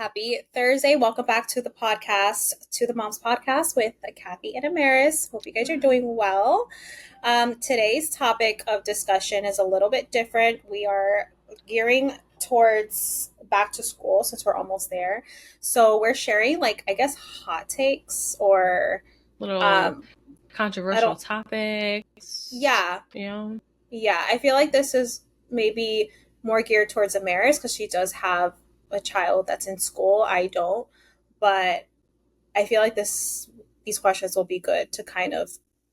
Happy Thursday. Welcome back to the podcast, to the Moms Podcast with Kathy and Amaris. Hope you guys are doing well. Today's topic of discussion is a little bit different. We are gearing towards back to school since we're almost there. So we're sharing, hot takes or Little I controversial don't, topics, yeah, you know? yeah. I feel like this is maybe more geared towards Amaris because she does have a child that's in school. I don't, but I feel like these questions will be good to kind of,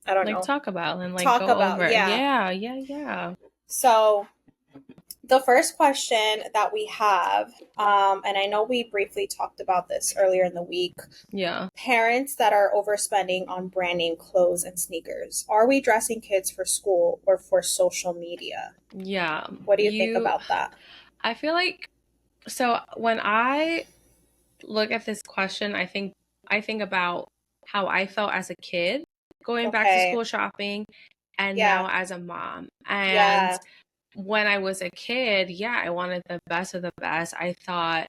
I don't Like know, talk about and like talk go about. over. Yeah. Yeah. So the first question that we have, and I know we briefly talked about this earlier in the week, Yeah. parents that are overspending on brand name clothes and sneakers. Are we dressing kids for school or for social media? Yeah. What do you think about that? I feel like, so when I look at this question, I think about how I felt as a kid going back to Okay. school shopping and Yeah. now as a mom. And Yeah. when I was a kid, yeah, I wanted the best of the best. I thought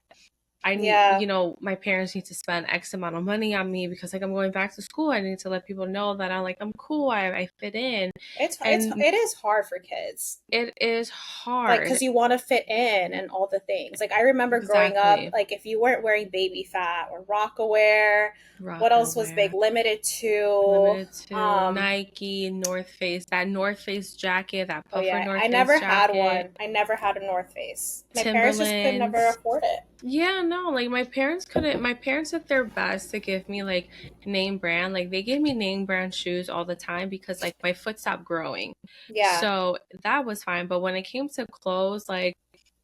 Yeah. my parents need to spend X amount of money on me because like I'm going back to school. I need to let people know that I'm cool. I fit in. And It is hard for kids. it is Like, hard. because you want to fit in and all the things. Like, I remember growing up, Exactly. like, if you weren't wearing baby fat or Rockaware, what Rocker else was big? wear. Limited to, Limited to Nike, North Face, that North Face jacket, that oh puffer yeah, North I Face never had jacket, one. I never had a North Face. My parents just could never Timberlands. afford it. Yeah, no, like my parents did their best to give me like name brand. Like they gave me name brand shoes all the time because like my foot stopped growing. Yeah, So that was fine. But when it came to clothes, like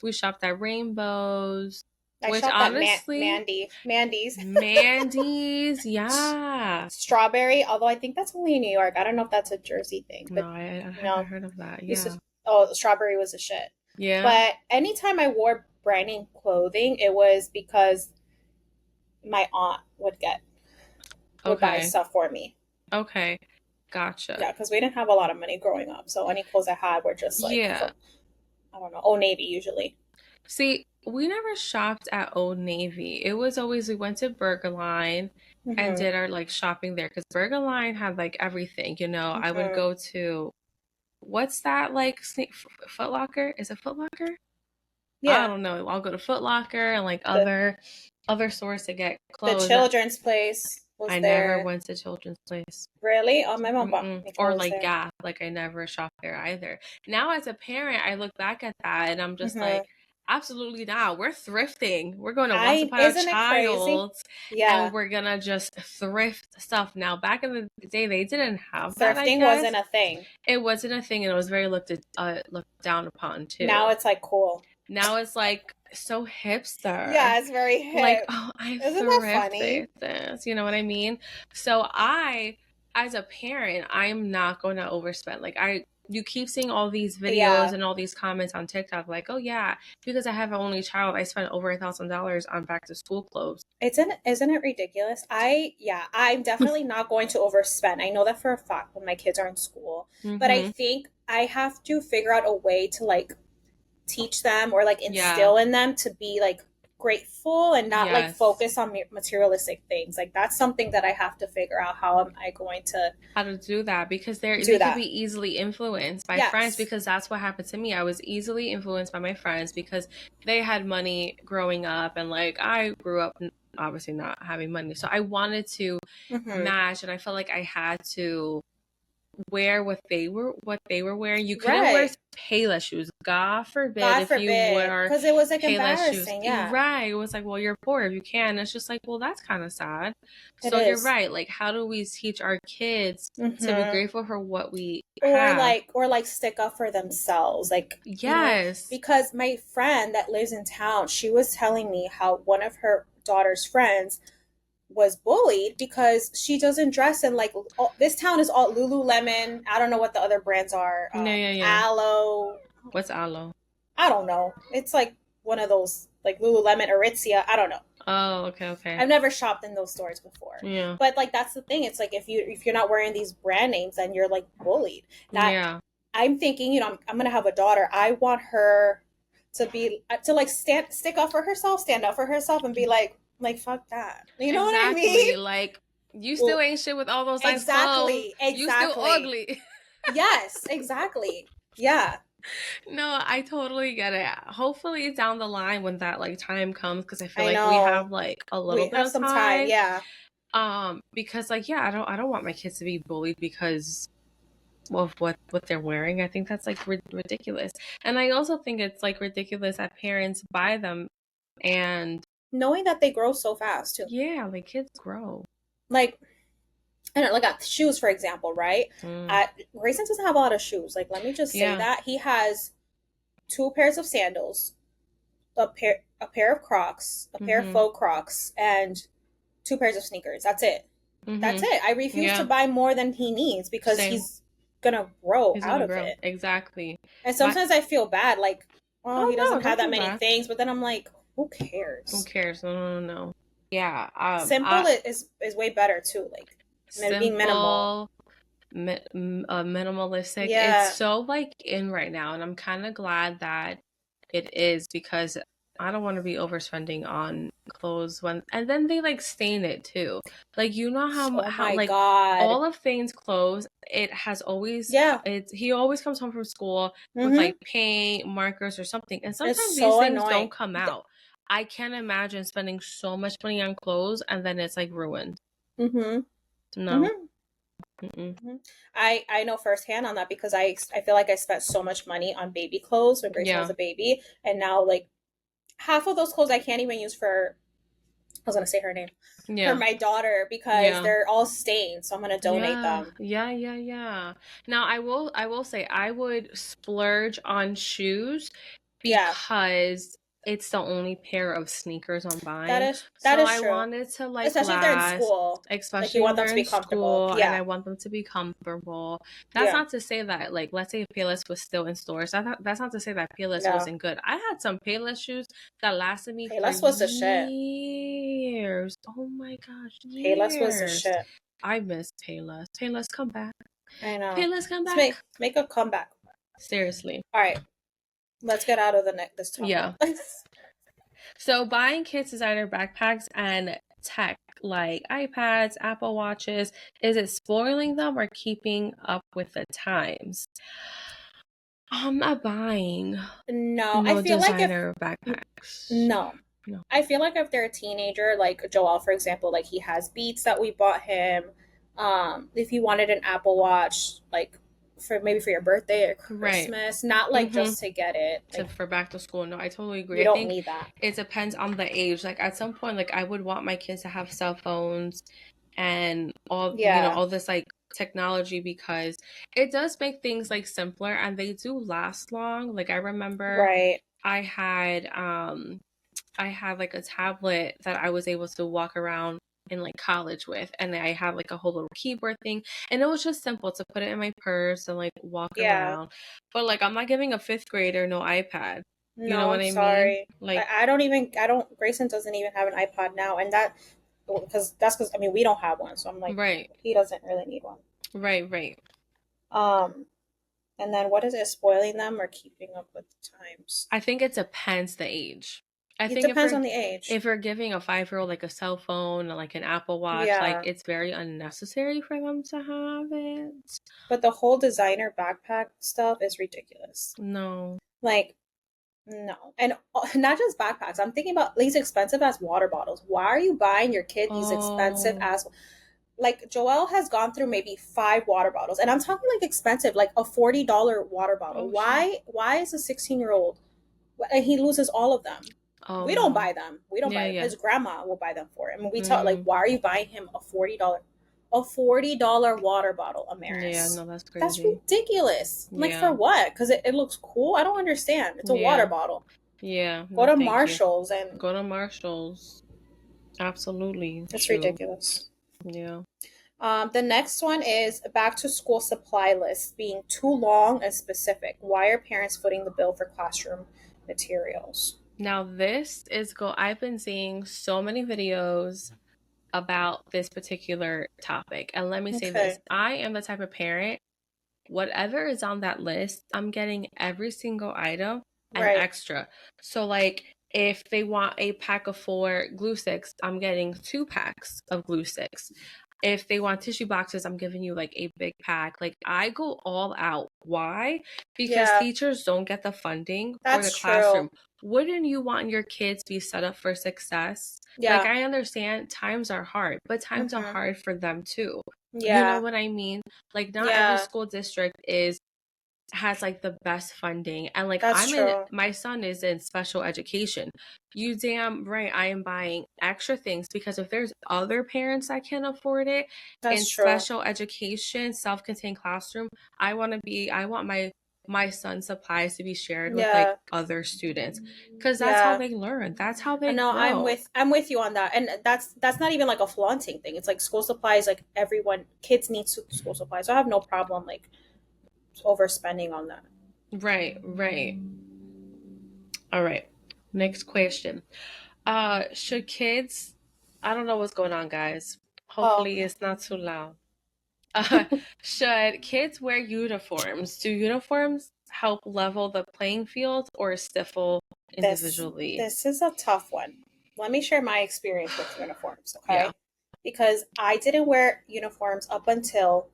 we shopped at Rainbows, I which shopped at honestly, Mandy's. Mandy's, yeah. Strawberry, although I think that's only in New York. I don't know if that's a Jersey thing, No, but I haven't no, heard of that. used to. Yeah. Oh, Strawberry was a shit. Yeah. But anytime I wore brand name clothing, it was because my aunt would buy Okay. stuff for me. Okay. Gotcha. Yeah, because we didn't have a lot of money growing up, so any clothes I had were just like Yeah. from, I don't know, Old Navy usually. See, we never shopped at Old Navy. It was always we went to Burger Line and Hmm. did our like shopping there because Burger Line had like everything. I would Hmm. go to what's that like Foot Locker? Is it Foot Locker? I Yeah, don't know. I'll go to Foot Locker and like the other stores to get the clothes. children's place was I never there. went to Children's Place. Really? Oh, my mom bought Mm-mm. me Or clothes like there. Gap. Like I never shopped there either. Now as a parent, I look back at that and I'm just Hmm. like, absolutely not. We're thrifting. We're going to Once I Upon a isn't it crazy? Child and Yeah, we're gonna just thrift stuff. Now back in the day, they didn't have that. I thrifting guess wasn't a thing. it wasn't a thing, and it was very looked down upon too. Now it's like cool. Now it's like so hipster. Yeah, it's very Like, hip. oh, I Isn't that thrifted funny? this. You know what I mean? So as a parent, I'm not going to overspend. You keep seeing all these videos Yeah. and all these comments on TikTok, like, oh yeah, because I have an only child, I spent over $1,000 on back to school clothes. Isn't it ridiculous? I'm definitely not going to overspend. I know that for a fact when my kids are in school. But I Mm-hmm. think I have to figure out a way to like teach them or like Yeah. instill in them to be like grateful and not like Yes. focus on materialistic things. Like that's something that I have to figure out how am I going to How to do that because do they could that. be easily influenced by friends Yes. because that's what happened to me. I was easily influenced by my friends because they had money growing up and like I grew up obviously not having money. So I wanted to Hmm. match and I felt like I had to wear what they were wearing. You couldn't wear Right. Payless shoes. God forbid God if you forbid. wear Because it was like Payless shoes. embarrassing. Yeah, Right. It was like, well, you're poor if you can. It's just like, well, that's kind of sad. it So you're is. right. Like, how do we teach our kids to be Hmm. grateful for what we or have? like or like stick up for themselves, like, Yes. because my friend that lives in town, she was telling me how one of her daughter's friends was bullied because she doesn't dress in like this town is all Lululemon. I don't know what the other brands are. Yeah. Aloe. What's aloe? I don't know. It's like one of those like Lululemon, Aritzia. I don't know. Oh, okay. I've never shopped in those stores before. Yeah. But like that's the thing. It's like if you're not wearing these brand names, then you're like bullied. That Yeah. I'm thinking, I'm gonna have a daughter. I want her to like stick up for herself, stand up for herself, and be like fuck that. You know what I mean? Exactly. Like, you still Well, ain't shit with all those nice clothes. exactly, You still exactly. ugly. Yes, exactly. Yeah, No, I totally get it. Hopefully down the line when that like time comes, because I feel I like we know. have like a little We bit have of some time. time. Yeah. Because like, yeah, I don't want my kids to be bullied because of what they're wearing. I think that's like ridiculous. And I also think it's like ridiculous that parents buy them, and Knowing that they grow so fast too. yeah, like kids grow. Like, I don't know, like shoes, for example, right? Mm. Grayson doesn't have a lot of shoes. Like, let me just say Yeah. that he has two pairs of sandals, a pair of Crocs, a pair of Mhm. faux Crocs, and two pairs of sneakers. That's it. That's Mhm. it. I refuse to Yeah. buy more than he needs because Same. he's gonna grow He's out gonna of grow. it. Exactly. And My sometimes I feel bad, like, oh, he Oh no, doesn't have don't that feel many bad. things, but then I'm like, who Who cares? cares? No, no, no, no. Yeah. Simple is way better too. Like, being minimal. Simple, minimalistic. It's Yeah. so like in right now, and I'm kind of glad that it is, because I don't want to be overspending on clothes when, and then they like stain it too. Like, you know Oh how my like God. all of Thane's clothes, it has always Yeah. it's he always comes home from school with Mm-hmm. like paint, markers or something, and It's sometimes these so things annoying. don't come out. I can't imagine spending so much money on clothes and then it's like ruined. Mm-hmm. No. Mm-hmm. Mm-mm. Mm-hmm. I know firsthand on that because I feel like I spent so much money on baby clothes when Grayson was Yeah. a baby, and now like half of those clothes I can't even use for. I was gonna say her name for Yeah. my daughter because Yeah. they're all stained, so I'm gonna donate Yeah, them. yeah, yeah, yeah. Now I will say I would splurge on shoes Yeah, because it's the only pair of sneakers I'm that buying. is that So is I true. wanted to like Especially if they're in last, school, like you especially want if them they're to in be comfortable. school and Yeah, I want them to be comfortable. That's yeah. not to say that, like, let's say Payless was still in stores. That's not to say that Payless No, wasn't good. I had some Payless shoes that lasted me for Payless was the shit. years. Oh my gosh, Payless was the years. shit. I miss Payless. Payless, come back. I know. Payless, come Let's back. make a comeback. Seriously. All right, let's get out of the neck this topic. Yeah. So buying kids designer backpacks and tech like iPads, Apple Watches, is it spoiling them or keeping up with the times? I'm not buying No, I no feel like if designer backpacks. no, No. I feel like if they're a teenager, like Joel, for example, like he has Beats that we bought him. If he wanted an Apple Watch, like for maybe for your birthday or Right. Christmas, not like Mm-hmm. just to get it. To Like for back to school. No, I totally agree. you I don't think need that. it depends on the age. Like at some point, like I would want my kids to have cell phones and all, Yeah, all this like technology, because it does make things like simpler and they do last long. Like I remember right. I had I had like a tablet that I was able to walk around in like college with, and I had like a whole little keyboard thing, and it was just simple to put it in my purse and like walk Yeah. around. But like I'm not giving a fifth grader no iPad. You know No, what I'm I mean? sorry. Like, I don't even. I don't. Grayson doesn't even have an iPod now, and because I mean we don't have one, so I'm like right, he doesn't really need one. right, right. Um, and then what is it? Spoiling them or keeping up with the times? I think it depends the age. I It think depends on the age. if we're giving a 5-year-old like a cell phone or like an Apple Watch, like Yeah, it's very unnecessary for them to have it. but the whole designer backpack stuff is ridiculous. No. Like, no, and not just backpacks. I'm thinking about these expensive as water bottles. Why are you buying your kid these expensive Oh, as like Joelle has gone through maybe 5 water bottles, and I'm talking like expensive, like a $40 water bottle. oh shit. Why is a 16-year-old and he loses all of them? Oh We don't no. buy them. We don't Yeah, buy them. yeah. His grandma will buy them for him. And we tell like, Mm, why are you buying him a $40 water bottle, yeah, Amaris? no, that's That's crazy. ridiculous. I'm like, for Yeah. what? Because it looks cool. I don't understand. It's a water Yeah. bottle. Yeah. Go No, to thank you. Marshalls and Go to Marshall's. Absolutely it's true. ridiculous. Yeah. The next one is back to school supply list being too long and specific. Why are parents footing the bill for classroom materials? Now this is I've been seeing so many videos about this particular topic. And let me say this. Okay. I am the type of parent, whatever is on that list, I'm getting every single item and Right. extra. So like if they want a pack of 4 glue sticks, I'm getting 2 packs of glue sticks. If they want tissue boxes, I'm giving you like a big pack. Like I go all out. Why? Because Yeah, teachers don't get the funding for the that's classroom. true. Wouldn't you want your kids to be set up for success? Like Yeah. I understand times are hard, but times are Mm-hmm. hard for them too. You know Yeah. what I mean? Like not every Yeah, school district is has like the best funding, and like that's true. my son is in special education. You damn right I am buying extra things, because if there's other parents that can afford it in That's true. special education self-contained classroom, I want my son's supplies to be shared with like Yeah. other students, because that's how Yeah. they learn, that's how they No, grow. I'm with you on that. And that's not even like a flaunting thing. It's like school supplies, like everyone kids need school supplies. So I have no problem like overspending on that. Right, right. All right, next question. Should kids, I don't know what's going on, guys. Oh, Hopefully okay. it's not too loud. Uh, should kids wear uniforms? Do uniforms help level the playing field or stifle This individually? this is a tough one. Let me share my experience with uniforms, Yeah. okay? Because I didn't wear uniforms up until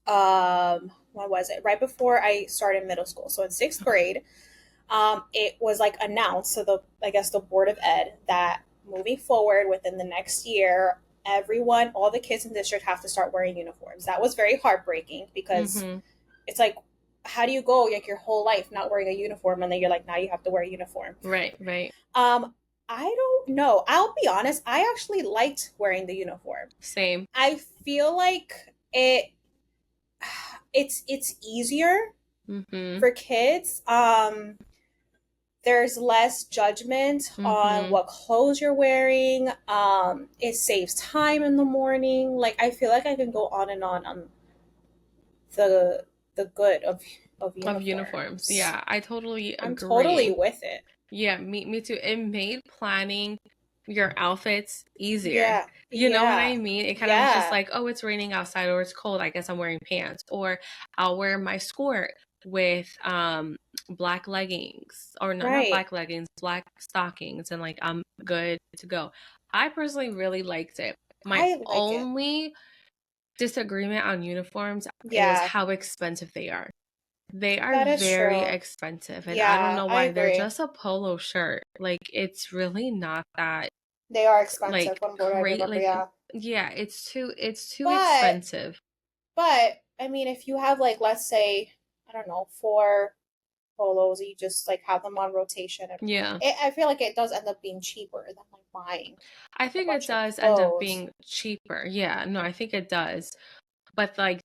when was it? Right before I started middle school. So in sixth grade, it was like announced to the I guess the board of ed that moving forward within the next year, everyone, all the kids in the district have to start wearing uniforms. That was very heartbreaking because Mm-hmm. it's like, how do you go like your whole life not wearing a uniform and then you're like now you have to wear a uniform? Right, right. Um, I don't know. I'll be honest. I actually liked wearing the uniform. Same. I feel like it's easier Mm-hmm. for kids. There's less judgment on Mm-hmm. what clothes you're wearing. It saves time in the morning. Like I feel like I can go on and on the the good of Of uniforms. uniforms. Yeah, I totally I'm totally agree. with it. Yeah, me too. It made planning your outfits easier. Yeah, You know what yeah, I mean? It kind of was just yeah. like, oh, it's raining outside or it's cold. I guess I'm wearing pants. Or I'll wear my skirt with black leggings, or not Right. black leggings, black stockings, and like I'm good to go. I personally really liked it. My I like it. only disagreement on uniforms is Yeah, how expensive they are. They are that is very true. expensive, and I don't Yeah, know I why. They're agree. just a polo shirt. Like it's really not that They are expensive like from what I great. remember, Like yeah. yeah, it's too But expensive. I mean if you have like let's say, I don't know, four polos, you just like have them on rotation and Yeah. I feel like it does end up being cheaper than like buying I a think it bunch of does end up clothes. being cheaper. Yeah, no, I think it does. But like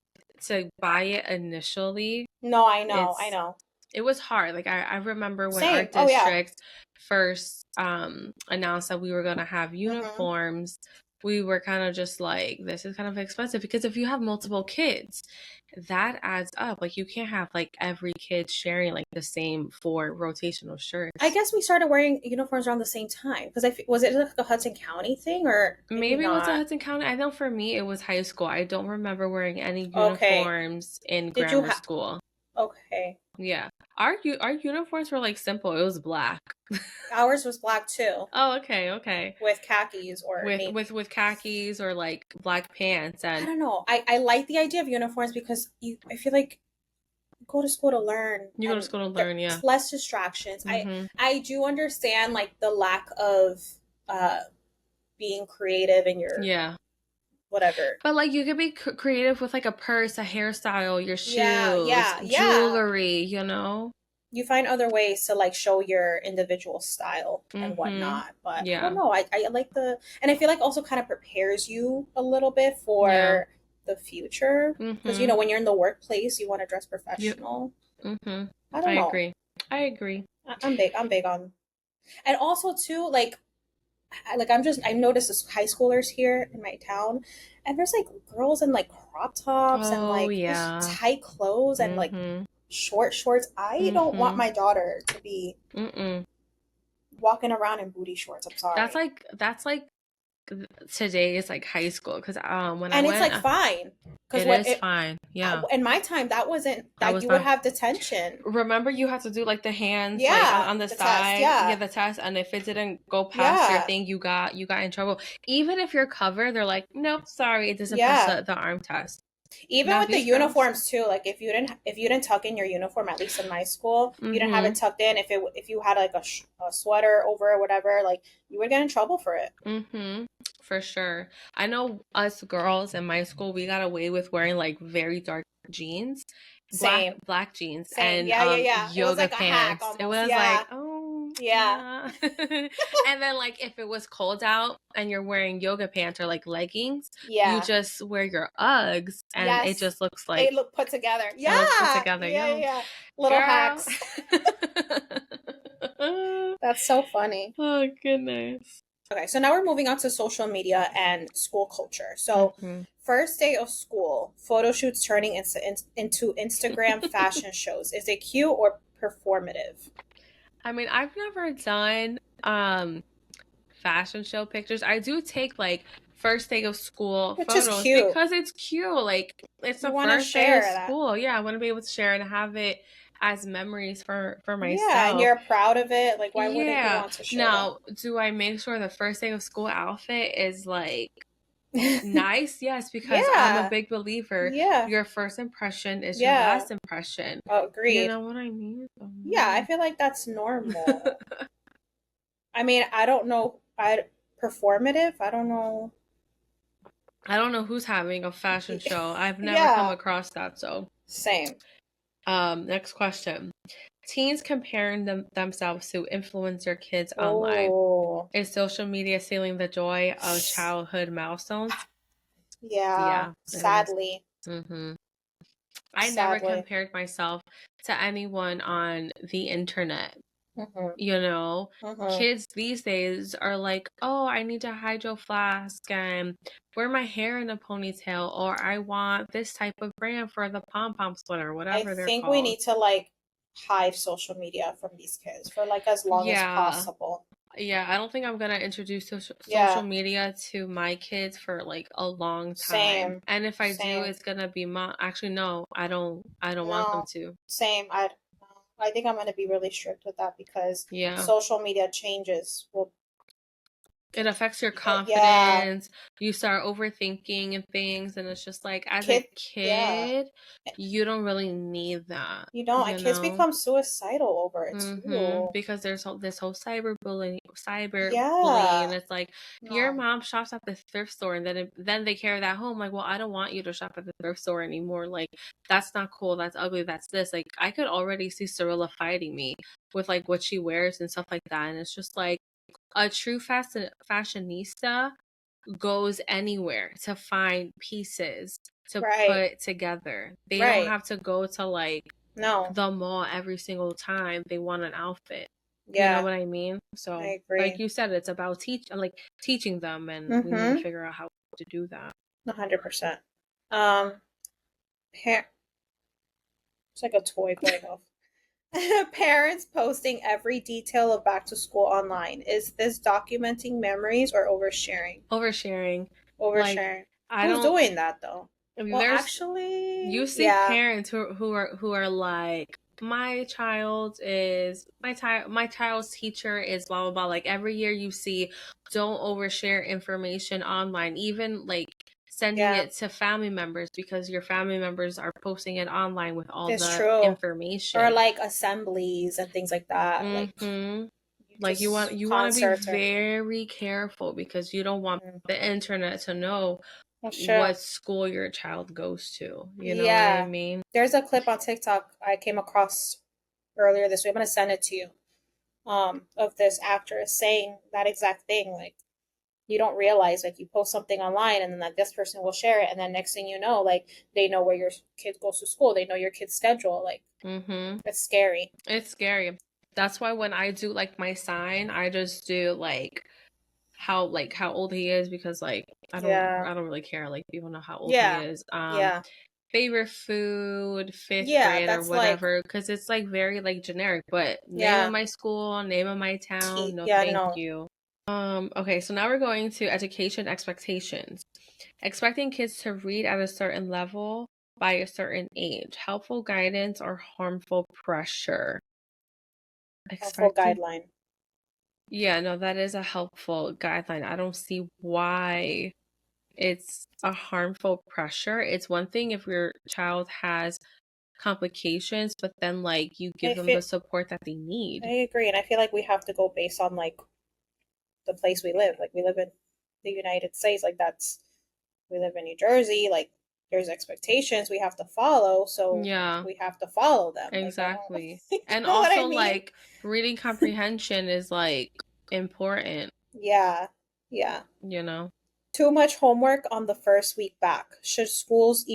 to buy it initially, No, I know, I it's know. it was hard. Like I remember when our Same. Oh yeah. district first announced that we were gonna have Mm-hmm. uniforms, we were kind of just like, this is kind of expensive, because if you have multiple kids, that adds up. Like you can't have like every kid sharing like the same 4 rotational I shirts. guess we started wearing uniforms around the same time because was it like a Hudson County thing or maybe Maybe it was a not? Hudson County. I know for me it was high school. I don't remember wearing any Okay. uniforms in Did you grammar have? school. Okay. Yeah. Our uniforms were like simple. It was black. Ours was black too, Oh, okay, okay. with khakis or navy. With khakis or like black pants, I and don't know. I like the idea of uniforms because I feel like you go to school to learn you go to and school to learn, yeah. there's less distractions. Mhm. I do understand like the lack of uh being creative in your Yeah. whatever. But like you could be creative with like a purse, a hairstyle, your Yeah, shoes, yeah, yeah. jewelry, you know? You find other ways to like show your individual style and Mhm. whatnot. But I don't Yeah. know. I like and I feel like also kind of prepares you a little bit Yeah. for the future. Because, you know, Mhm. when you're in the workplace, you want to dress You professional. mhm. I I don't know. agree. I agree. I'm big. I'm big on, and also too, I noticed this high schoolers here in my town, and there's like girls in like crop tops and Oh like just yeah. tight clothes and like Mhm. short shorts. I don't want Mhm. my daughter to be Mm-mm. walking around in booty shorts. I'm sorry. That's like today's like high school, because when I And it's went, like fine. Because it what is it fine. Yeah, in my time that wasn't that like was you would not. have detention. Remember, you had to do like the hands like Yeah, on the the test. side, yeah, Yeah. the test, and if it didn't go past your Yeah. thing, you got in trouble. Even if you're covered, they're like, nope, sorry, it doesn't pass Yeah. the arm test. Even Now with the these girls, uniforms too, like if you didn't tuck in your uniform, at least in my school, you didn't have mm-hmm, it tucked in. If you had like a sweater over or whatever, like you would get in trouble for it. mm-hmm, for sure. I know us girls in my school, we got away with wearing like very dark jeans, Same. black jeans, Same. and Yeah, yeah, yeah. It was yoga like a hack pants. It almost. was Yeah. like, oh Yeah. yeah. And then like if it was cold out and you're wearing yoga pants or like leggings, you Yeah. just wear your Uggs and it Yes. just looks like They look put together. it looks put Yeah. together. Yeah, yeah, Yo, yeah. Little girl. hacks. That's so funny. Oh goodness. Okay, so now we're moving on to social media and school culture. So, Hmm. first day of school, photo shoots turning into Instagram fashion shows. Is it cute or performative? I mean, I've never done fashion show pictures. I do take like first day of school Which is photos cute. because it's cute. Like it's You the want to first day of share that. school. Yeah, I want to be able to share and have it as memories for Yeah, and myself. you're proud of it. Like, why wouldn't you Yeah. want to share that? Now, do I make sure the first day of school outfit is like nice? Yes, because I'm a Yeah, big believer. yeah, Your first impression is your yeah. last impression. You Agreed. know what I mean? Yeah, I feel like that's normal. I mean, I don't know. Performative. I don't know. I don't know who's having a fashion show. I've never come Yeah, across that. So, same. next question. Teens comparing themselves to influencer kids online. Oh, Is social media stealing the joy of childhood milestones? yeah. Yeah, it is. Sadly, Mm-hmm. I never sadly. compared myself to anyone on the internet. Mhm. You know, Mhm. kids these days are like, oh, I need a hydro flask and wear my hair in a ponytail, or I want this type of brand for the pom pom sweater, I whatever they're think we called. need to like hide social media from these kids for like as long as Yeah. possible. Yeah, I don't think I'm gonna introduce social Yeah, media to my kids for like a long time. same. And if I do, Same. it's gonna be actually no, I don't want them No, to. same. I think I'm going to be really strict with that because Yeah. social media changes. Well, It affects your yeah, confidence. You start overthinking and things, and it's just like as a kid. Yeah, kid, you don't really need that, you don't. And you kids know? become suicidal over it too. Because there's this whole cyber bullying, and Yeah. it's like your No. mom shops at the thrift store, and then they carry that home. Like, well, I don't want you to shop at the thrift store anymore. Like, that's not cool. That's ugly. That's this. Like, I could already see Cirilla fighting me with like what she wears and stuff like that, and it's just like a true fashionista goes anywhere to find pieces to Right. put together. They don't Right. have to go to like No. the mall every single time they want an outfit. You know Yeah, what I mean? I So, like agree. you said, it's about teaching them, and we need to Mm-hmm. figure out how to do that. 100%. Um, it's like a toy going off. Parents posting every detail of back to school online. Is this documenting memories or oversharing? Oversharing, like Oversharing. I Who's don't. doing that though? I mean, Well, you actually, see yeah, parents who are like, my child's teacher is blah blah blah. Like every year you see, don't overshare information online, even like sending yeah, it to family members because your family members are posting it online with all it's the true. Or information. like assemblies and things like that. Like Mm-hmm. Like just you want to be concerts or very careful because you don't want mm, the internet to know that's true. what school your child goes to. You know what I Yeah. mean? There's a clip on TikTok I came across earlier this week. I'm gonna send it to you. Of this actress saying that exact thing. Like you don't realize like you post something online and then like this person will share it and then next thing you know like they know where your kid goes to school, they know your kid's schedule, like Mm-hmm. it's scary. It's scary. That's why when I do like my sign, I just do like how old he is because like Yeah, I don't really care. Like people know how old he yeah, is. yeah, Favorite food, fifth yeah, grade or that's like whatever, because it's like very like generic. But name of yeah, my school, name of my town, key, no yeah, thank no, you. Okay, so now we're going to education expectations. Expecting kids to read at a certain level by a certain age. Helpful guidance or harmful pressure? Helpful Expecting. guideline. Yeah, no, that is a helpful guideline. I don't see why it's a harmful pressure. It's one thing if your child has complications, but then like you give I them feel the support that they I need. agree, and I feel like we have to go based on like the place we live. Like we live in the United States, like that's we live in New Jersey, like there's expectations we have to follow, so Yeah, we have to follow them. Like I don't exactly. you And know what I also mean? like reading comprehension is like important, Yeah. Yeah. you know? Too much homework on the first week back. Should schools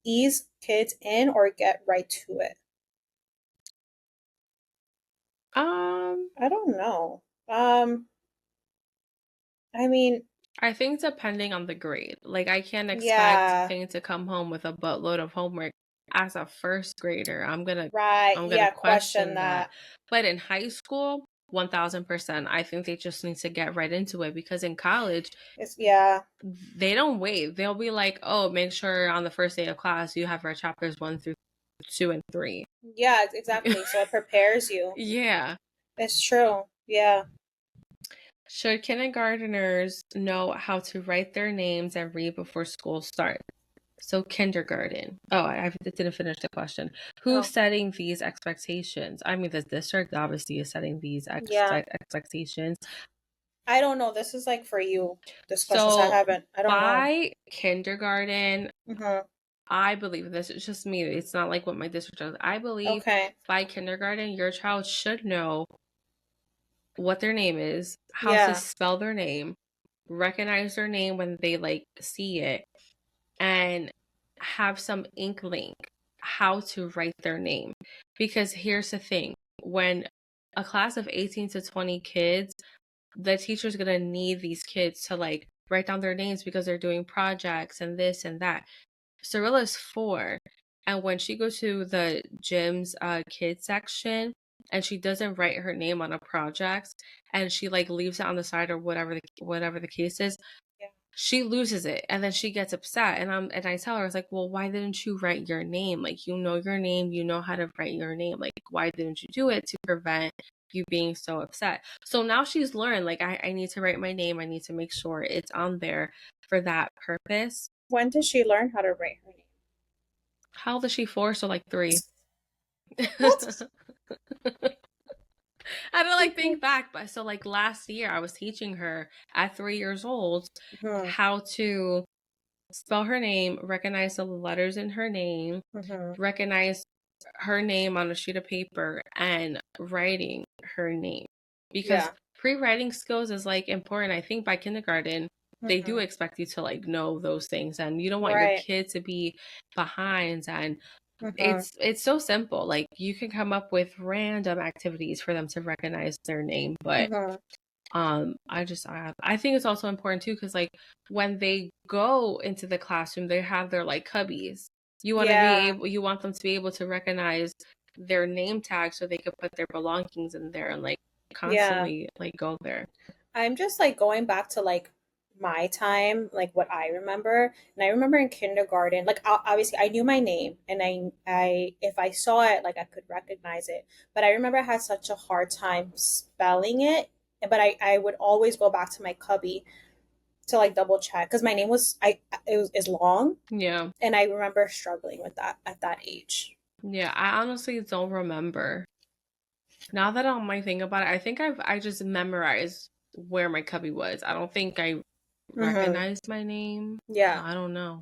ease kids in or get right to it? Um, I don't know. I mean, I think depending on the grade. Like I can't expect yeah, Thing to come home with a buttload of homework as a first grader. right. I'm gonna Yeah, question question that. that. But in high school, 1000%, I think they just need to get right into it because in college, It's yeah. they don't wait. They'll be like, "Oh, make sure on the first day of class you have read chapters 1 through 2 and 3." Yeah, exactly. So it prepares you. Yeah. It's true. Yeah. Should kindergarteners know how to write their names and read before school starts? So kindergarten. Oh, I didn't finish the question. Who's Oh, setting these expectations? I mean, the district obviously is setting these yeah. expectations. I don't know. This is like for you. This question. So I So haven't. I don't know. by kindergarten, Mm-hmm. I believe this is just me. It's not like what my district does. I believe Okay. by kindergarten, your child should know what their name is, how to Yeah. spell their name, recognize their name when they like see it, and have some inkling how to write their name. Because here's the thing, when a class of 18 to 20 kids, the teacher's going to need these kids to like write down their names because they're doing projects and this and that. Cyrilla's 4, and when she goes to the gym's kids section and she doesn't write her name on a project and she like leaves it on the side or whatever the case is, Yeah. she loses it and then she gets upset and I tell her, I was like, well, why didn't you write your name? Like, you know your name, you know how to write your name, like why didn't you do it to prevent you being so upset? So now she's learned, like, I need to write my name, I need to make sure it's on there for that purpose. When did she learn how to write her name? How old is she? 4, so like 3. What? I don't like think back, but so like last year I was teaching her at 3 years old Mm-hmm. how to spell her name, recognize the letters in her name, Mm-hmm. recognize her name on a sheet of paper, and writing her name. Because Yeah. pre-writing skills is like important. I think by kindergarten, they do Mm-hmm. expect you to like know those things, and you don't want your Right. kid to be behind. And Mm-hmm. it's so simple. Like you can come up with random activities for them to recognize their name, but Mm-hmm. I think it's also important too because like when they go into the classroom, they have their like cubbies. Yeah. You want them to be able to recognize their name tag so they could put their belongings in there and like Yeah. constantly like go there. I'm just like going back to like my time, like what I remember. And I remember in kindergarten, like obviously I knew my name and I if I saw it, like I could recognize it. But I remember I had such a hard time spelling it. But I would always go back to my cubby to like double check because my name was it was is long Yeah. and I remember struggling with that at that age. Yeah, I honestly don't remember. Now that I might think about it, I think I just memorized where my cubby was. I don't think I Mm-hmm. recognized my name. Yeah. I don't know.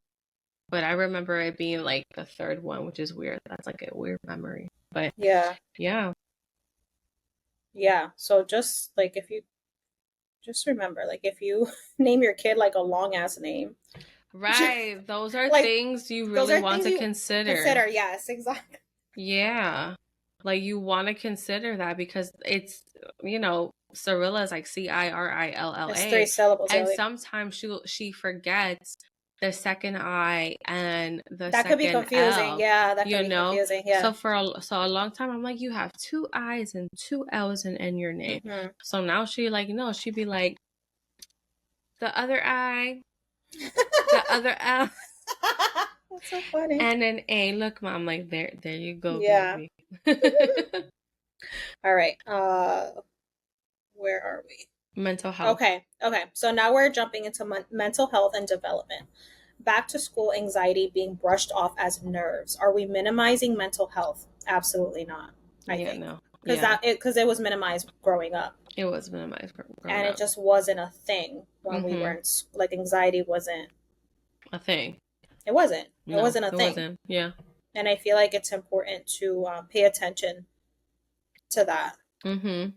But I remember it being like the third one, which is weird. That's like a weird memory. But Yeah. yeah. Yeah. So just like if you just remember, like if you name your kid like a long ass name, Right. Those are like things you those really are want things to you consider. consider. Yes, exactly. Yeah. Like you want to consider that because it's, Cirilla is like Cirilla. It's three syllables. Yeah. And Like, sometimes she forgets the second I and the That could be second confusing. L, Yeah, that could you be know? confusing. Yeah. So a long time I'm like, you have two I's and two L's in your name. Hmm. So now she like, no, she'd be like, the other I, the other L, That's so funny. and an A. Look, mom, like there you go, Yeah. baby. All right. Where are we? Mental health. Okay. Okay. So now we're jumping into mental health and development. Back to school anxiety being brushed off as nerves. Are we minimizing mental health? Absolutely not. I Yeah, think no. because Yeah. it was minimized growing up, It was minimized growing and it up. just wasn't a thing when we were Mm-hmm. in like anxiety wasn't. A thing. It wasn't. It No, wasn't a it thing, wasn't. Yeah. and I feel like it's important to pay attention to that. Mm-hmm.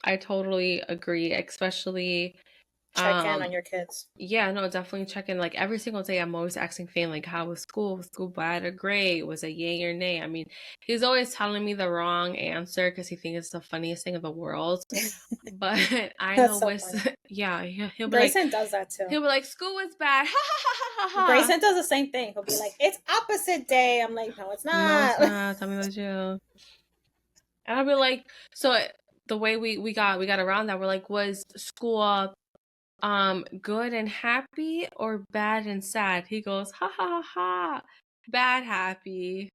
I totally agree, especially Check in on your kids. yeah, no, definitely check in. Like every single day I'm always asking Fane like how was school? Was school bad or great? Was it yay or nay? I mean, he's always telling me the wrong answer because he thinks it's the funniest thing in the world. But I That's know so with funny. yeah, Grayson does that too. he'll be like school was bad. Ha ha ha ha ha. Grayson does the same thing. He'll be like, "It's opposite day." I'm like, "No, it's No, it's not." not. Tell me the truth. And I'll be like, so the way we got around that, we're like, was school good and happy or bad and sad? He goes, ha ha ha ha, bad happy.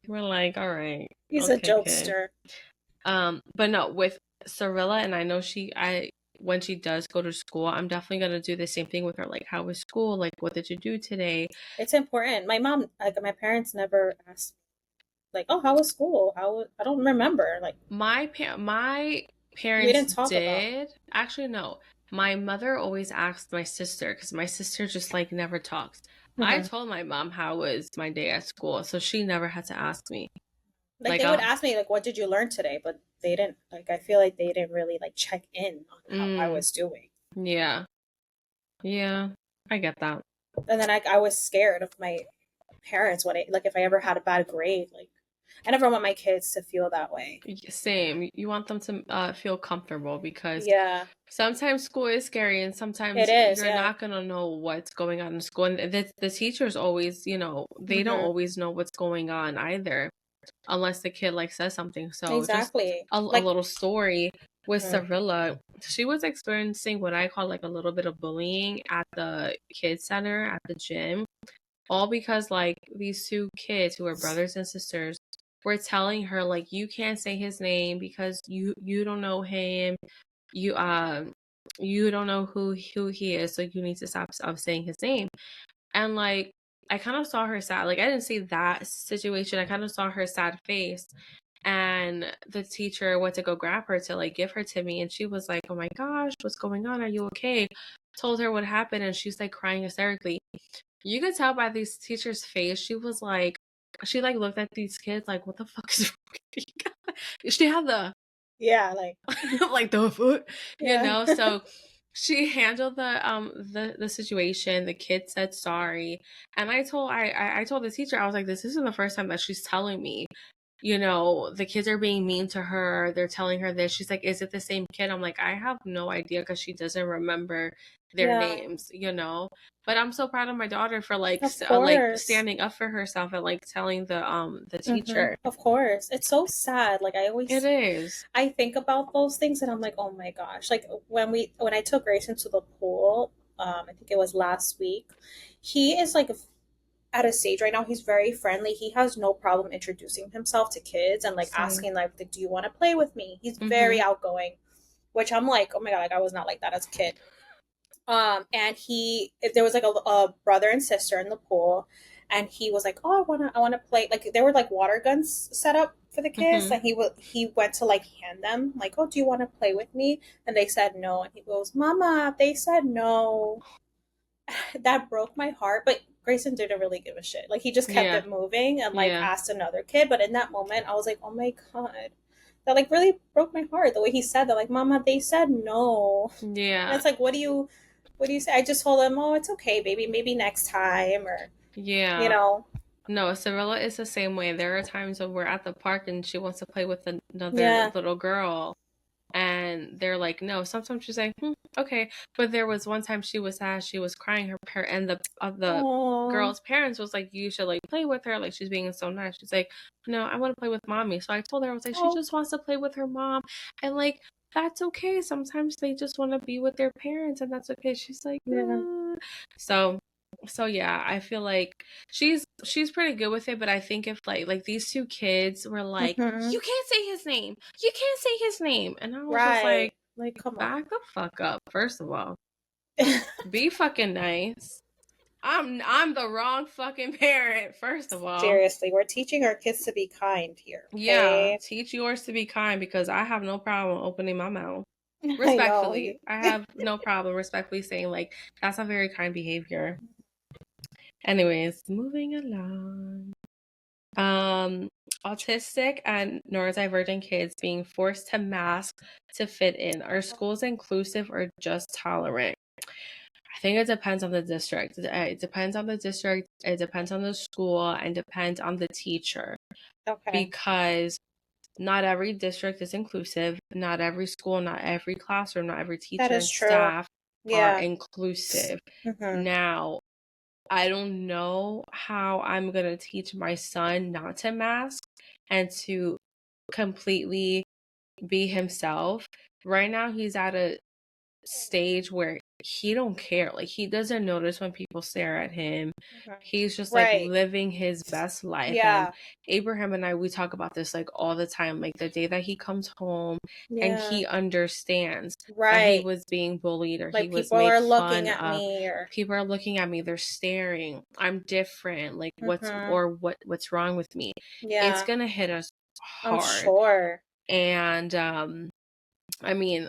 We're like, all right, He's a okay, okay. jokester. But no, with Cirilla, and I know I when she does go to school, I'm definitely gonna do the same thing with her. Like, how was school? Like, what did you do today? It's important. My mom, like my parents, never asked, like, "Oh, how was school? I don't remember. Like, My we parents didn't talk about." did actually no. My mother always asked my sister because my sister just like never talks. I Hmm. told my mom how was my day at school, so she never had to ask me. Like Like, they would ask me, like, "What did you learn today?" But they didn't. Like, I feel like they didn't really like check in on how I mm, was doing. yeah, yeah, I get that. And then I was scared of my parents when like if I ever had a bad grade. Like, I never want my kids to feel that way. Same. You want them to feel comfortable because Yeah, sometimes school is scary and it sometimes is. you're Yeah. not going to know what's going on in school. And the teachers always, they don't Hmm. always know what's going on either unless the kid like says something. So just Exactly. a Like, little story with mhm. Cirilla. She was experiencing what I call like a little bit of bullying at the kids center at the gym, all because like these two kids who were brothers and sisters were telling her like you can't say his name because you don't know him, you don't know who he is, so you need to stop saying his name. And like I kind of saw her sad, like I didn't see that situation, I kind of saw her sad face, and the teacher went to go grab her to like give her to me, and she was like, oh my gosh, what's going on, are you okay? Told her what happened, and she's like crying hysterically. You could tell by this teacher's face, she was like, she like looked at these kids like, what the fuck is wrong with you guys? She had the Yeah, like, like the foot, yeah. So she handled the situation. The kid said sorry, and I told the teacher, I was like, this isn't the first time that she's telling me, the kids are being mean to her. They're telling her this. She's like, is it the same kid? I'm like, I have no idea because she doesn't remember their Yeah, names. But I'm so proud of my daughter for like of like course. standing up for herself and like telling the Hmm. teacher. Of course. It's so sad. Like, It is. I think about those things and I'm like, oh my gosh. Like, when I took Grayson to the pool, I think it was last week, he is like at a stage right now, he's very friendly. He has no problem introducing himself to kids and like Same. asking, like, do you want to play with me? He's very Mm-hmm. outgoing, which I'm like, oh my God, like I was not like that as a kid. And there was like a brother and sister in the pool, and he was like, oh, I want to play. Like there were like water guns set up for the kids, Mm-hmm. and he went to like hand them, like, oh, do you want to play with me? And they said no, and he goes, Mama, they said no. That broke my heart, but Grayson didn't really give a shit. Like he just kept Yeah. it moving and like Yeah. asked another kid. But in that moment, I was like, oh my God, that like really broke my heart. The way he said that, like, Mama, they said no. And Yeah. it's like, what do you say? I just told him, oh, it's okay, baby, maybe next time, or you Yeah. know, No, Cirilla is the same way. There are times when we're at the park and she wants to play with another yeah, little girl. And they're like, no. Sometimes she's like, okay. But there was one time she was sad, she was crying. Her parent and the Oh. girl's parents was like, you should like play with her. Like she's being so nice. She's like, no, I want to play with mommy. So I told her, I was like, she Oh. just wants to play with her mom, and like that's okay. Sometimes they just want to be with their parents, and that's okay. She's like, Yeah. so yeah, I feel like she's pretty good with it, but I think if like these two kids were like, Mm-hmm. you can't say his name, you can't say his name, and I was just Right. like, Like, come on. back the fuck up. First of all, be fucking nice. I'm the wrong fucking parent. First of all, Seriously, we're teaching our kids to be kind here, yeah, okay? teach yours to be kind, because I have no problem opening my mouth. I know. Respectfully, I have no problem respectfully saying like that's a very kind behavior. Anyways, moving along. Autistic and neurodivergent kids being forced to mask to fit in. Are schools inclusive or just tolerant? I think it depends on the district. It depends on the district, it depends on the school, and depends on the teacher. Okay. Because not every district is inclusive. Not every school, not every classroom, not every That teacher is and true. staff are Yeah. inclusive. Mm-hmm. Now, I don't know how I'm going to teach my son not to mask and to completely be himself. Right now, he's at a stage where he don't care. Like he doesn't notice when people stare at him. Mm-hmm. He's just like Right. living his best life. And Yeah. Abraham and I, we talk about this like all the time. Like the day that he comes home and Yeah. he understands that he Right. was being bullied or he Like was people made are looking fun at of. me or People are looking at me, they're staring, I'm different, like mm-hmm. what's wrong with me. It's Yeah. gonna hit us I'm hard. sure. And I mean,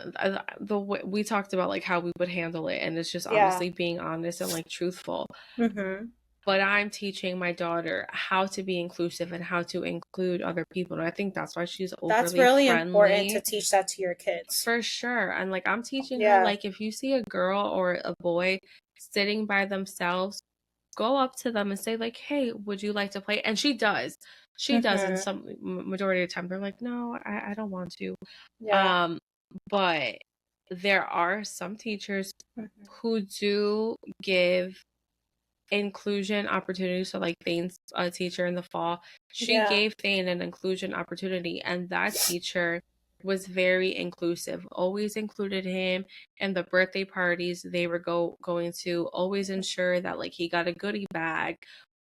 the way we talked about like how we would handle it, and it's just Yeah. honestly being honest and like truthful. Mm-hmm. But I'm teaching my daughter how to be inclusive and how to include other people, and I think that's why she's That's overly really important to friendly, teach that to your kids. for sure. And like I'm teaching her, Yeah. like if you see a girl or a boy sitting by themselves, go up to them and say like, hey, would you like to play? And she does. She does. And Mm-hmm. some majority of the time they're like, no, I don't want to. Yeah. um but there are some teachers Mm-hmm. who do give inclusion opportunities. So like Thane's a teacher in the fall, she Yeah. gave Thane an inclusion opportunity, and that teacher was very inclusive, always included him in the birthday parties they were going to, always ensure that like he got a goodie bag,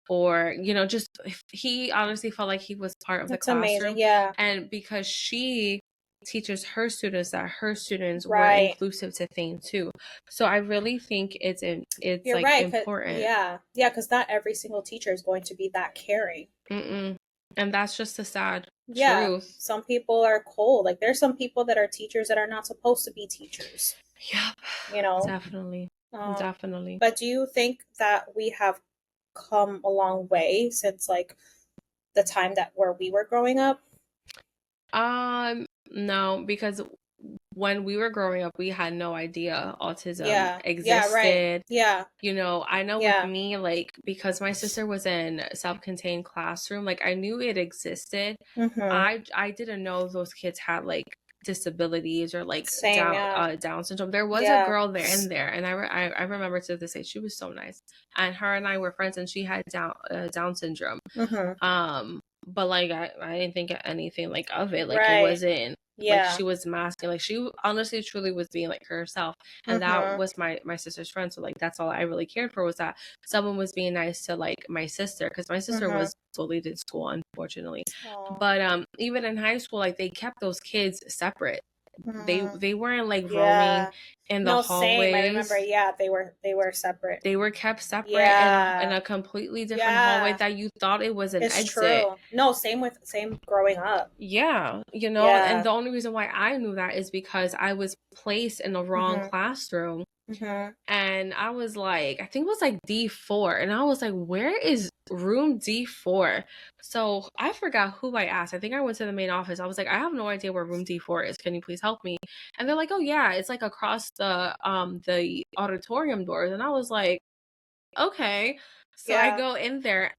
or just he honestly felt like he was part of the That's classroom. amazing. Yeah. And because she teaches her students, that her students were Right. inclusive to Thane too. So I really think it's You're like right. important. Yeah. Yeah, because not every single teacher is going to be that caring. Mm-mm. And that's just a sad Yeah. truth. Some people are cold. Like there's some people that are teachers that are not supposed to be teachers, Yep. you know? Definitely. Um, Definitely. but do you think that we have come a long way since like the time that where we were growing up? No, because when we were growing up, we had no idea autism Yeah. Yeah, right. existed. Yeah. I know with Yeah. me, like, because my sister was in self-contained classroom, like, I knew it existed. Mm-hmm. I didn't know those kids had, like, disabilities or, like, Same, yeah. Down syndrome. There was a Yeah. girl there in there, and I remember to this day, she was so nice. And her and I were friends, and she had Down syndrome. Mm-hmm. But like I didn't think anything like of it. Like it Right. wasn't like Yeah. she was masking. Like she honestly truly was being like herself. And that Mm-hmm. was my sister's friend. So like that's all I really cared for, was that someone was being nice to like my sister, because my sister Mm-hmm. was bullied in school, unfortunately. Oh. But even in high school, like they kept those kids separate. They Mm-hmm. they weren't like roaming Yeah. in the No, same. I remember. hallways. Yeah, they were separate. They were kept separate in Yeah. a completely different hallway Yeah. that you thought it was an It's exit. true. No, same growing up. Yeah, and Yeah. the only reason why I knew that is because I was placed in the wrong Mm-hmm. classroom, Mm-hmm. and I was like, I think it was like D4, and I was like, where is room D4? So I forgot who I asked. I think I went to the main office. I was like, I have no idea where room D4 is. Can you please help me? And they're like, oh yeah, it's like across the auditorium doors. And I was like, okay. So I Yeah. go in there.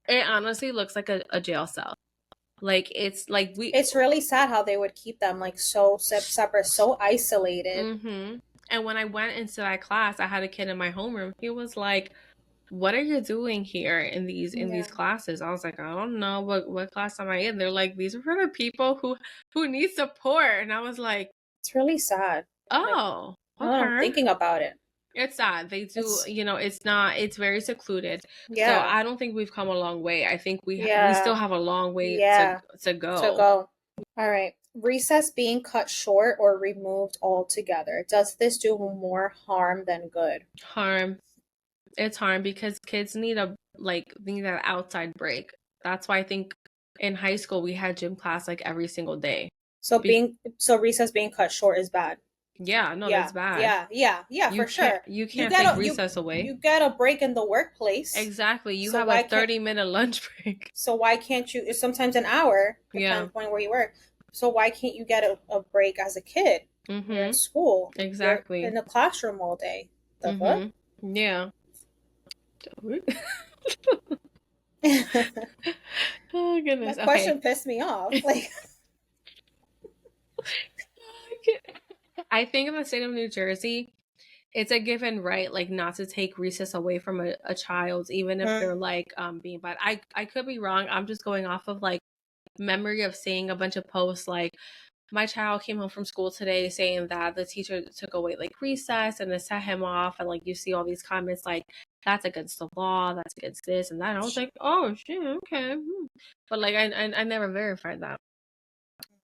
It honestly looks like a jail cell. Like it's like we It's really sad how they would keep them like so separate, so isolated. And when I went into that class, I had a kid in my homeroom. He was like, "What are you doing here in these Yeah, classes?" I was like, "I don't know. What class am I in?" They're like, "These are for the people who need support." And I was like, it's really sad. Like, "Oh, now that I'm okay." thinking about it, It's not. They do, it's it's not, it's very secluded. So yeah, I don't think we've come a long way. I think we still yeah, have a long way yeah. to To go. go. All right. Recess being cut short or removed altogether. Does this do more harm than good? Harm. It's harm because kids need an outside break. That's why I think in high school we had gym class like every single day. Be- So recess being cut short is bad. yeah, no, Yeah, that's bad. yeah, yeah, yeah, for sure. You You can't get take a recess away. you get a break in the workplace. Exactly. You So have a why can't 30-minute lunch break. so why can't you it's sometimes an hour, Yeah. depends on where you work. So why can't you get a break as a kid? You're in Mhm. school. You're in Exactly. the classroom all day. The fuck? Mhm. Yeah. That Oh goodness. Okay. question pissed me off. Like, I think in the state of New Jersey, it's a given right, like not to take recess away from a child, even if they're mm, like being bad. I could be wrong. I'm just going off of like memory of seeing a bunch of posts like my child came home from school today saying that the teacher took away like recess and it set him off, and like you see all these comments like that's against the law, that's against this and that. And I was like, oh shit, okay. But like I never verified that.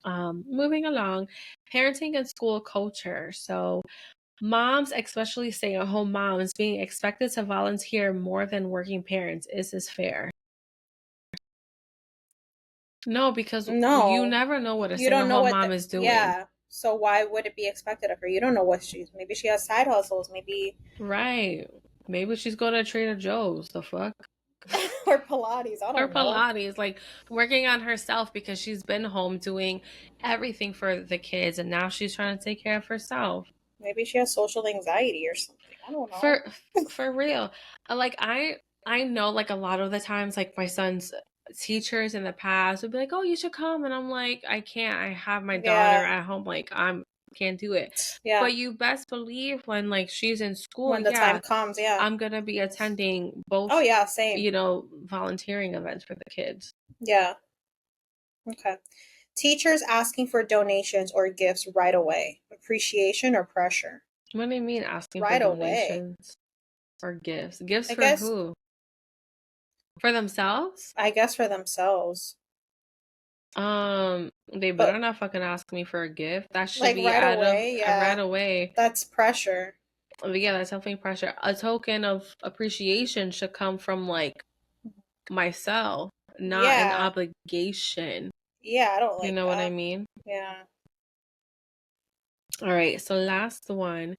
Moving along, parenting and school culture. So moms, especially stay-at-home moms, being expected to volunteer more than working parents. Is this fair? No, because you no. never know what a You don't know stay-at-home what mom is doing. yeah. So why would it be expected of her? You don't know what maybe she has side hustles, maybe Right. Maybe she's going to Trader Joe's. The fuck? or Pilates, I Or don't know. Pilates, like working on herself because she's been home doing everything for the kids and now she's trying to take care of herself. Maybe she has social anxiety or something. I don't know. For for real. Like I know like a lot of the times like my son's teachers in the past would be like, "Oh, you should come." And I'm like, "I can't. I have my daughter Yeah. at home. Like I'm can't do it." Yeah. But you best believe when like she's in school, When the yeah, time comes, yeah. I'm going to be attending Oh both, yeah, same. volunteering events for the kids. Yeah. Okay. Teachers asking for donations or gifts right away. Appreciation or pressure? What do you mean asking for Right away. donations or gifts? Gifts I for guess who? For themselves? I guess for themselves. They better But not fucking ask me for a gift. That should like be right out of away, right yeah. away. That's pressure. But yeah, that's helping pressure. A token of appreciation should come from like myself, not an Yeah. obligation. Yeah, I don't You like know what I that. mean? Yeah. All right, so last one.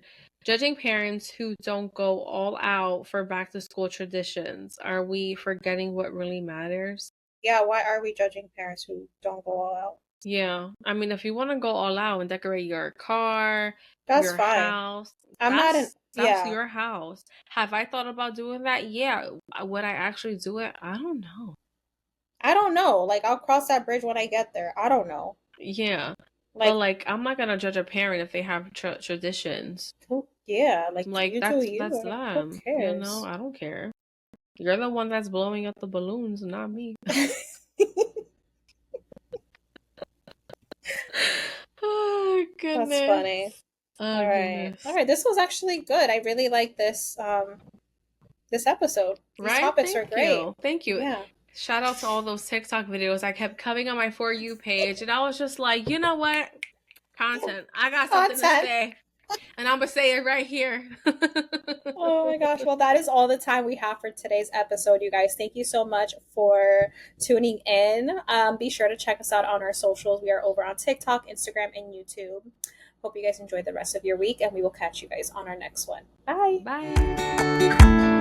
Judging parents who don't go all out for back to school traditions. Are we forgetting what really matters? Yeah, why are we judging parents who don't go all out? Yeah. I mean, if you want to go all out and decorate your car, That's your fine. house, I'm not in that's yeah. your house. Have I thought about doing that? Yeah. Would I actually do it? I don't know. I don't know. Like I'll cross that bridge when I get there. I don't know. Yeah. But Like like I'm not going to judge a parent if they have traditions. who yeah, like Like you do you. that's Who them. You know, cares? I don't care. You're the one that's blowing up the balloons, not me. Oh That's goodness. funny. Oh All right. All goodness. right. This was actually good. I really like this episode. These Right? topics are Thank great. you. Thank you. Yeah. Shout out to all those TikTok videos. I kept coming on my For You page and I was just like, you know what? Content. I got something to Content. say. And I'm going to say it right here. Oh my gosh. Well, that is all the time we have for today's episode, you guys. Thank you so much for tuning in. Be sure to check us out on our socials. We are over on TikTok, Instagram, and YouTube. Hope you guys enjoy the rest of your week, and we will catch you guys on our next one. Bye. Bye.